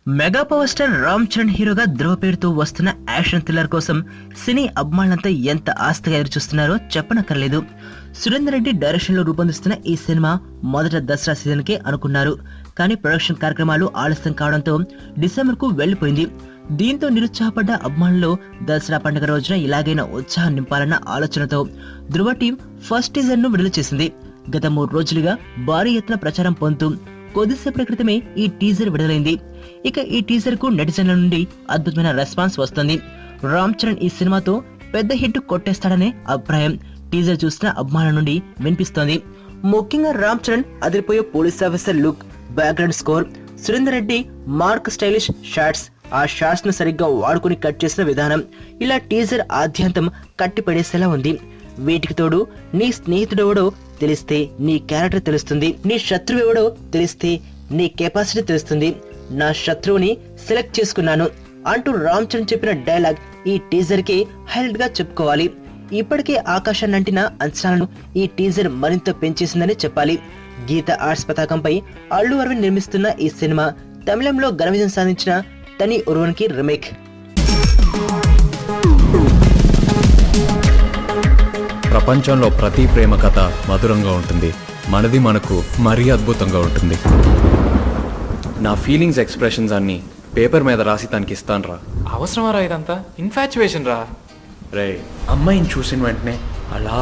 Mega power star Ram Charan హీరోగా ధ్రువ పేరుతో వస్తున్న యాక్షన్ థ్రిల్లర్ కోసం సినీ అభిమానులంతా ఎంత ఆస్తిగా ఎదురుచూస్తున్నారో చెప్పనక్కర్లేదు. సురేందర్ రెడ్డి డైరెక్షన్ లో రూపొందిస్తున్న ఈ సినిమా మొదట దసరా సీజన్ కే అనుకున్నారు. కానీ ప్రొడక్షన్ కార్యక్రమాలు ఆలస్యం కావడంతో డిసెంబర్ కు వెళ్లిపోయింది. దీంతో నిరుత్సాహపడ్డ అభిమానులు దసరా పండుగ రోజున ఇలాగైనా ఉత్సాహం నింపాలన్న ఆలోచనతో ధ్రువ టీం ఫస్ట్ టీజర్ ను విడుదల చేసింది. గత 3 రోజులుగా భారీ ఎత్తున ప్రచారం పొందుతూ కొద్దిసేపటి క్రితమే ఈ టీజర్ విడుదలైంది. ఇక ఈ టీజర్ కు నెటిజన్ల నుండి అద్భుతమైన రెస్పాన్స్ వస్తుంది. రామ్ చరణ్ ఈ సినిమాతో పెద్ద హిట్ కొట్టేస్తాడనే అభిప్రాయం టీజర్ చూసిన అభిమానుల నుండి వినిపిస్తోంది. ముఖ్యంగా రామ్ చరణ్ అదిరిపోయే police officer look, background score, Surender Reddy mark stylish shots, ఆ షాట్స్ ను సరిగ్గా వాడుకుని కట్ చేసిన విధానం, ఇలా టీజర్ ఆద్యంతం కట్టిపడేసేలా ఉంది. వీటికి తోడు నీ స్నేహితుడెవడో తెలిస్తే నీ క్యారెక్టర్ తెలుస్తుంది, నీ శత్రువు ఎవడో తెలిస్తే నీ కెపాసిటీ తెలుస్తుంది, నా శత్రువుని సెలెక్ట్ చేసుకున్నాను అంటూ రామ్ చరణ్ చెప్పిన డైలాగ్ ఈ టీజర్ కి హైలైట్ గా చెప్పుకోవాలి. ఇప్పటికే ఆకాశాన్ని అంటిన అంచనాలను ఈ టీజర్ మరింత పెంచేసిందని చెప్పాలి. గీత ఆర్ట్స్ పతాకంపై అల్లు అరవింద్ నిర్మిస్తున్న ఈ సినిమా తమిళంలో ఘన విజయం సాధించిన తని ఒరువన్కి రీమేక్. ప్రపంచంలో ప్రతి ప్రేమ కథ మధురంగా ఉంటుంది. మనది మనకు మరీ అద్భుతంగా ఉంటుంది. నా ఫీలింగ్స్ ఎక్స్ప్రెషన్స్ అన్ని పేపర్ మీద రాసి తనకి ఇస్తాను రా. అవసరమా రా ఇదంతా? ఇన్ఫాచ్యుయేషన్ రా. రే, అమ్మాయిని చూసిన వెంటనే అలా